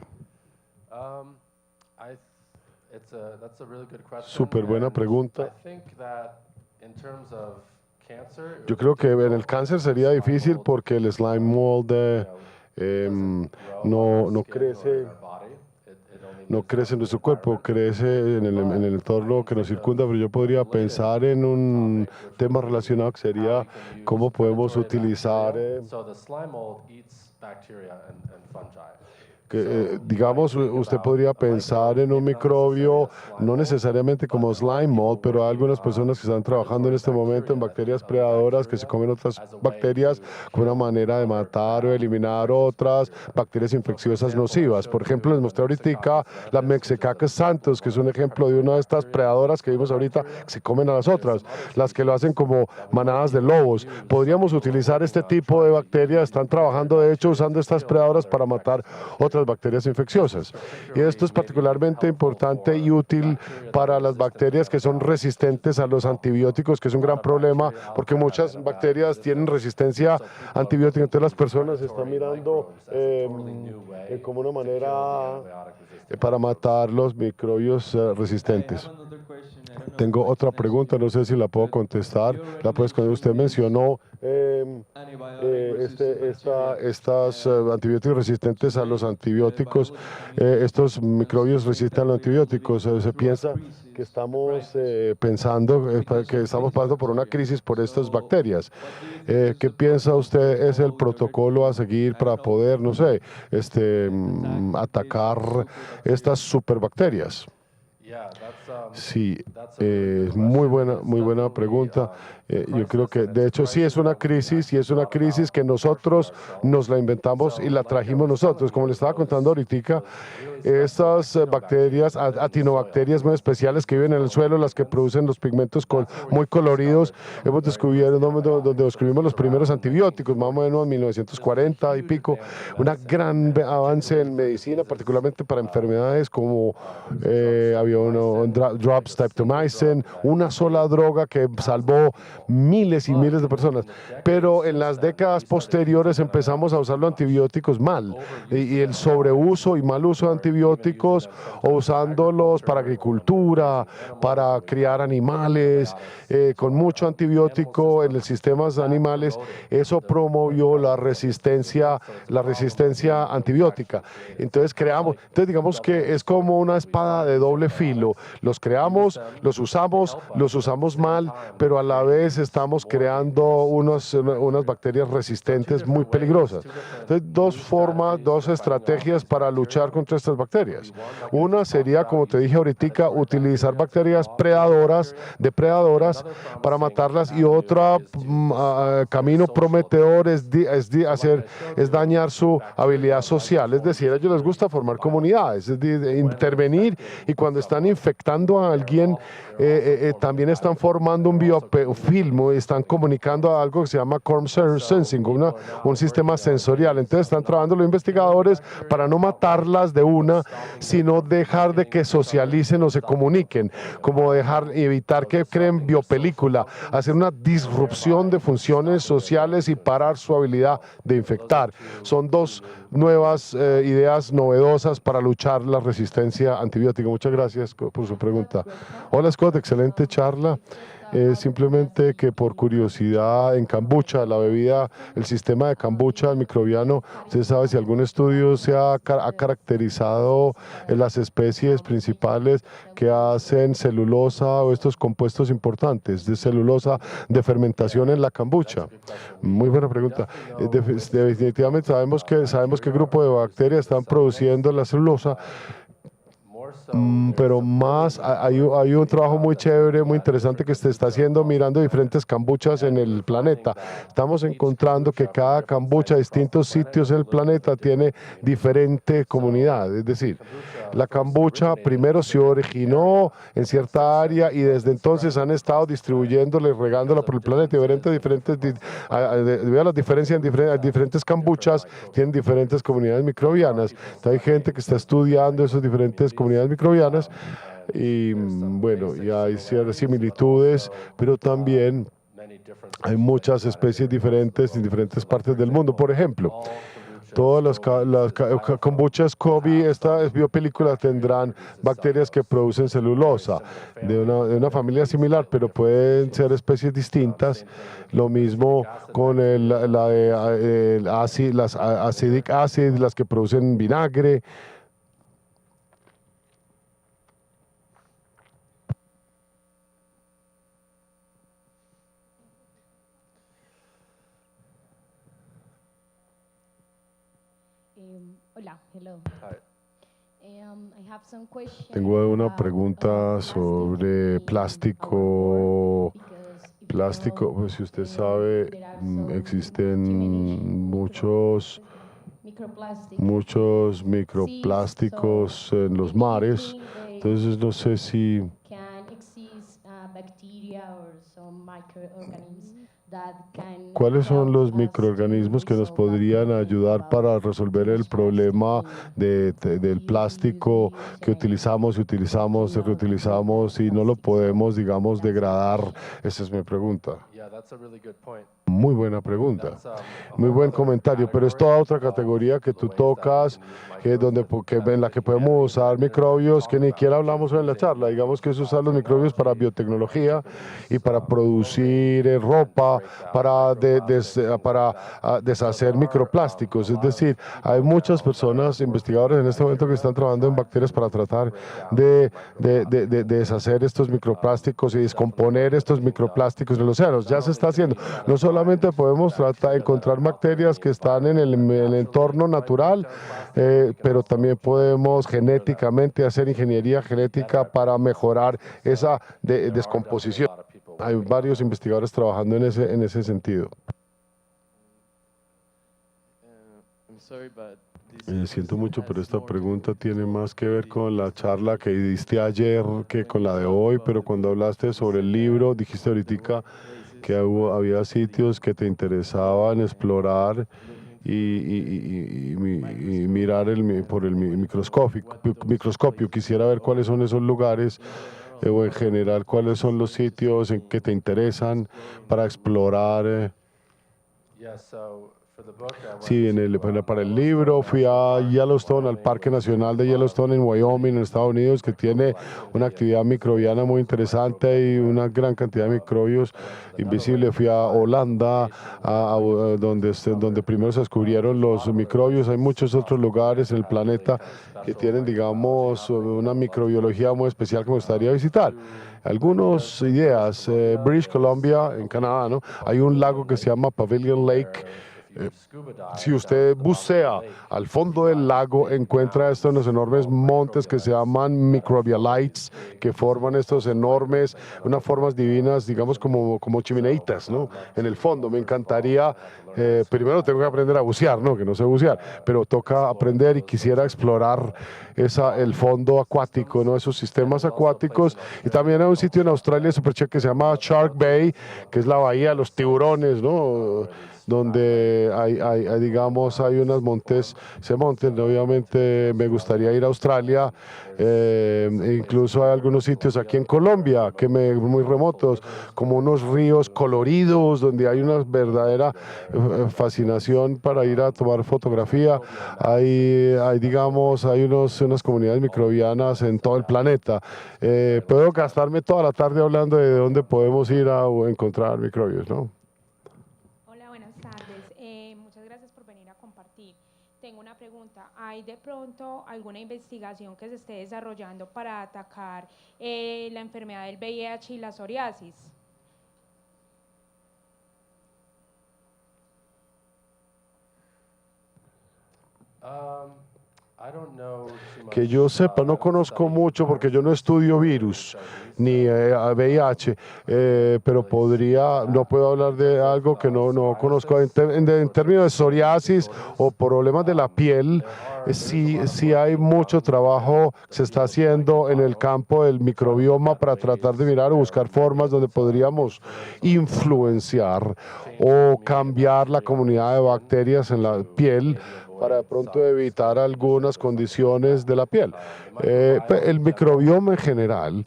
Súper buena pregunta. Yo creo que en el cáncer sería difícil porque el slime mold no crece en nuestro cuerpo, crece en el entorno que nos circunda, pero yo podría pensar en un tema relacionado que sería cómo podemos utilizar digamos, usted podría pensar en un microbio, no necesariamente como slime mold, pero hay algunas personas que están trabajando en este momento en bacterias predadoras que se comen otras bacterias como una manera de matar o eliminar otras bacterias infecciosas nocivas. Por ejemplo, les mostré ahorita la Mexecaca santos, que es un ejemplo de una de estas predadoras que vimos ahorita, que se comen a las otras, las que lo hacen como manadas de lobos. Podríamos utilizar este tipo de bacterias, están trabajando de hecho usando estas predadoras para matar otras bacterias infecciosas. Y esto es particularmente importante y útil para las bacterias que son resistentes a los antibióticos, que es un gran problema porque muchas bacterias tienen resistencia antibiótica. Entonces las personas están mirando como una manera para matar los microbios resistentes. Tengo otra pregunta, no sé si la puedo contestar. Usted mencionó estas antibióticos resistentes a los antibióticos. Estos microbios resisten a los antibióticos. Se piensa que estamos pasando por una crisis por estas bacterias. ¿Qué piensa usted es el protocolo a seguir para poder, no sé, atacar estas superbacterias? Sí, muy buena pregunta. Yo creo que, de hecho, sí es una crisis y es una crisis que nosotros nos la inventamos y la trajimos nosotros. Como le estaba contando ahorita, estas bacterias, atinobacterias muy especiales que viven en el suelo, las que producen los pigmentos muy coloridos, hemos descubierto donde descubrimos los primeros antibióticos, más o menos en 1940 y pico, un gran avance en medicina, particularmente para enfermedades como había drops streptomycin, una sola droga que salvó miles y miles de personas. Pero en las décadas posteriores empezamos a usar los antibióticos mal y el sobreuso y mal uso de antibióticos o usándolos para agricultura, para criar animales, con mucho antibiótico en los sistemas animales, eso promovió la resistencia antibiótica. Entonces digamos que es como una espada de doble filo. Los creamos, los usamos mal, pero a la vez estamos creando unas bacterias resistentes muy peligrosas. Entonces, dos estrategias para luchar contra estas bacterias. Una sería, como te dije ahorita, utilizar bacterias depredadoras para matarlas, y otro camino prometedor es dañar su habilidad social. Es decir, a ellos les gusta formar comunidades, es decir, intervenir, y cuando están infectando a alguien, también están formando un biofilm, están comunicando algo que se llama Corm Sensing, un sistema sensorial. Entonces están trabajando los investigadores para no matarlas de una, sino dejar de que socialicen o se comuniquen, como evitar que creen biopelícula, hacer una disrupción de funciones sociales y parar su habilidad de infectar. Son dos nuevas ideas novedosas para luchar la resistencia antibiótica. Muchas gracias por su pregunta. Hola Scott, excelente charla. Simplemente que por curiosidad, en kombucha, la bebida, el sistema de kombucha, el microbiano, ¿usted sabe si algún estudio ha caracterizado las especies principales que hacen celulosa o estos compuestos importantes de celulosa de fermentación en la kombucha? Muy buena pregunta. Definitivamente sabemos qué grupo de bacterias están produciendo la celulosa. Pero más hay un trabajo muy chévere, muy interesante que se está haciendo mirando diferentes kombuchas en el planeta. Estamos encontrando que cada kombucha, distintos sitios en el planeta, tiene diferente comunidad. Es decir, la kombucha primero se originó en cierta área y desde entonces han estado distribuyéndola y regándola por el planeta. Debido a las diferencias en diferentes kombuchas, tienen diferentes comunidades microbianas. Entonces, hay gente que está estudiando esas diferentes comunidades microbianas y bueno, y hay ciertas similitudes, pero también hay muchas especies diferentes en diferentes partes del mundo. Por ejemplo, todas las kombuchas Kobe, esta biopelícula, tendrán bacterias que producen celulosa de una familia similar, pero pueden ser especies distintas. Lo mismo con las acidic acid, las que producen vinagre. Hola, hello. Tengo una pregunta sobre plástico. Pues si usted sabe, existen muchos microplásticos en los mares. Entonces no sé si ¿cuáles son los microorganismos que nos podrían ayudar para resolver el problema del plástico que utilizamos, reutilizamos y no lo podemos, digamos, degradar? Esa es mi pregunta. Muy buena pregunta, muy buen comentario, pero es toda otra categoría que tú tocas, en la que podemos usar microbios que ni siquiera hablamos en la charla. Digamos que es usar los microbios para biotecnología y para producir ropa, para deshacer microplásticos. Es decir, hay muchas personas, investigadores en este momento, que están trabajando en bacterias para tratar de deshacer estos microplásticos y descomponer estos microplásticos en los océanos. Ya se está haciendo, no solamente simplemente podemos encontrar bacterias que están en el entorno natural, pero también podemos genéticamente hacer ingeniería genética para mejorar esa descomposición. Hay varios investigadores trabajando en ese sentido. Siento mucho, pero esta pregunta tiene más que ver con la charla que diste ayer que con la de hoy, pero cuando hablaste sobre el libro, dijiste ahorita que había sitios que te interesaban explorar y mirar por el microscopio. Quisiera ver cuáles son esos lugares o en general cuáles son los sitios en que te interesan para explorar. Sí, para el libro fui a Yellowstone, al Parque Nacional de Yellowstone en Wyoming, en Estados Unidos, que tiene una actividad microbiana muy interesante y una gran cantidad de microbios invisibles. Fui a Holanda, donde primero se descubrieron los microbios. Hay muchos otros lugares en el planeta que tienen, digamos, una microbiología muy especial que me gustaría visitar. Algunas ideas, British Columbia, en Canadá, ¿no? Hay un lago que se llama Pavilion Lake. Si usted bucea al fondo del lago, encuentra estos enormes montes que se llaman microbialites, que forman estos enormes, unas formas divinas, digamos como chimeneitas, ¿no? En el fondo, me encantaría, primero tengo que aprender a bucear, ¿no? Que no sé bucear, pero toca aprender y quisiera explorar el fondo acuático, ¿no? Esos sistemas acuáticos. Y también hay un sitio en Australia súper chévere que se llama Shark Bay, que es la bahía de los tiburones, ¿no? Donde digamos, hay unos montes, obviamente me gustaría ir a Australia, incluso hay algunos sitios aquí en Colombia, muy remotos, como unos ríos coloridos, donde hay una verdadera fascinación para ir a tomar fotografía. Digamos, hay unas comunidades microbianas en todo el planeta. Puedo gastarme toda la tarde hablando de dónde podemos ir a encontrar microbios, ¿no? Muchas gracias por venir a compartir. Tengo una pregunta. ¿Hay de pronto alguna investigación que se esté desarrollando para atacar la enfermedad del VIH y la psoriasis? Que yo sepa, no conozco mucho porque yo no estudio virus ni VIH, pero no puedo hablar de algo que no conozco. En términos de psoriasis o problemas de la piel, sí hay mucho trabajo que se está haciendo en el campo del microbioma para tratar de mirar o buscar formas donde podríamos influenciar o cambiar la comunidad de bacterias en la piel para de pronto evitar algunas condiciones de la piel. El microbioma en general,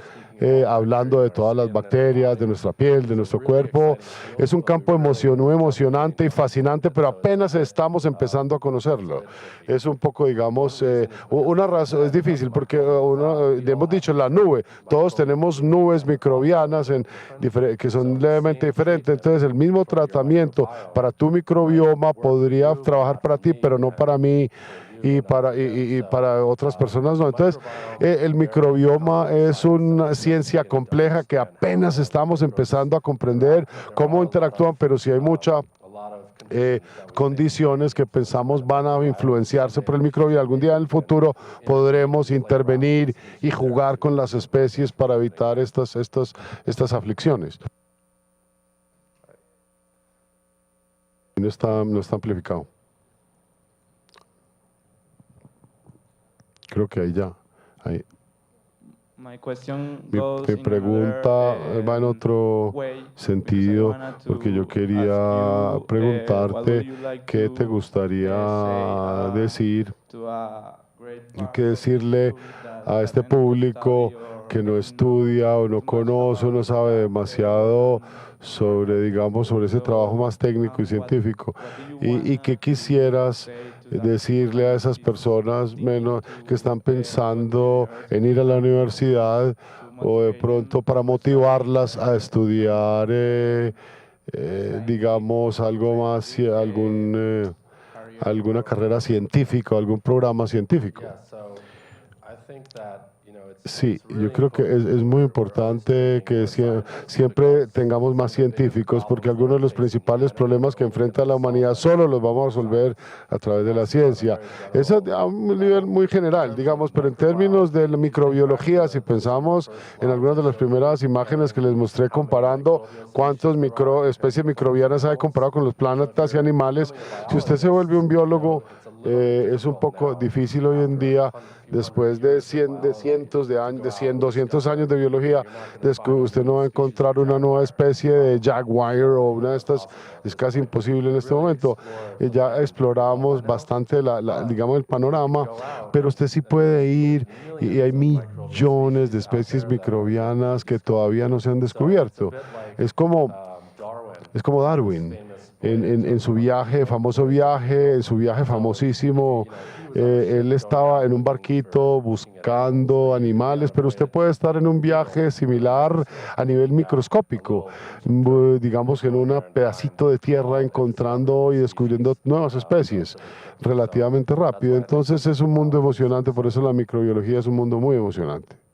hablando de todas las bacterias, de nuestra piel, de nuestro cuerpo, es un campo muy emocionante y fascinante, pero apenas estamos empezando a conocerlo. Es un poco, digamos, una razón, es difícil porque hemos dicho la nube, todos tenemos nubes microbianas que son levemente diferentes, entonces el mismo tratamiento para tu microbioma podría trabajar para ti, pero no para mí y para otras personas no. Entonces, el microbioma es una ciencia compleja que apenas estamos empezando a comprender cómo interactúan, pero sí hay muchas condiciones que pensamos van a influenciarse por el microbio. Algún día en el futuro podremos intervenir y jugar con las especies para evitar estas aflicciones. No está amplificado. Creo que ahí ya. Ahí. Mi pregunta va en otro sentido, porque yo quería preguntarte qué te gustaría decir, qué decirle a este público que no estudia o no conoce o no sabe demasiado sobre ese trabajo más técnico y científico, y qué quisieras decirle a esas personas que están pensando en ir a la universidad o de pronto para motivarlas a estudiar, digamos, algo más, alguna carrera científica o algún programa científico. Sí, yo creo que es muy importante que siempre tengamos más científicos, porque algunos de los principales problemas que enfrenta la humanidad solo los vamos a resolver a través de la ciencia. Eso a un nivel muy general, digamos, pero en términos de la microbiología, si pensamos en algunas de las primeras imágenes que les mostré comparando cuántas especies microbianas hay comparado con los planetas y animales, si usted se vuelve un biólogo, es un poco difícil hoy en día, después de cientos de años, de 100, 200 años de biología, usted no va a encontrar una nueva especie de jaguar o una de estas, es casi imposible en este momento. Ya exploramos bastante, digamos, el panorama, pero usted sí puede ir y hay millones de especies microbianas que todavía no se han descubierto. Es como Darwin. En su famoso viaje, en su viaje famosísimo, él estaba en un barquito buscando animales, pero usted puede estar en un viaje similar a nivel microscópico, digamos en un pedacito de tierra encontrando y descubriendo nuevas especies relativamente rápido. Entonces es un mundo emocionante, por eso la microbiología es un mundo muy emocionante.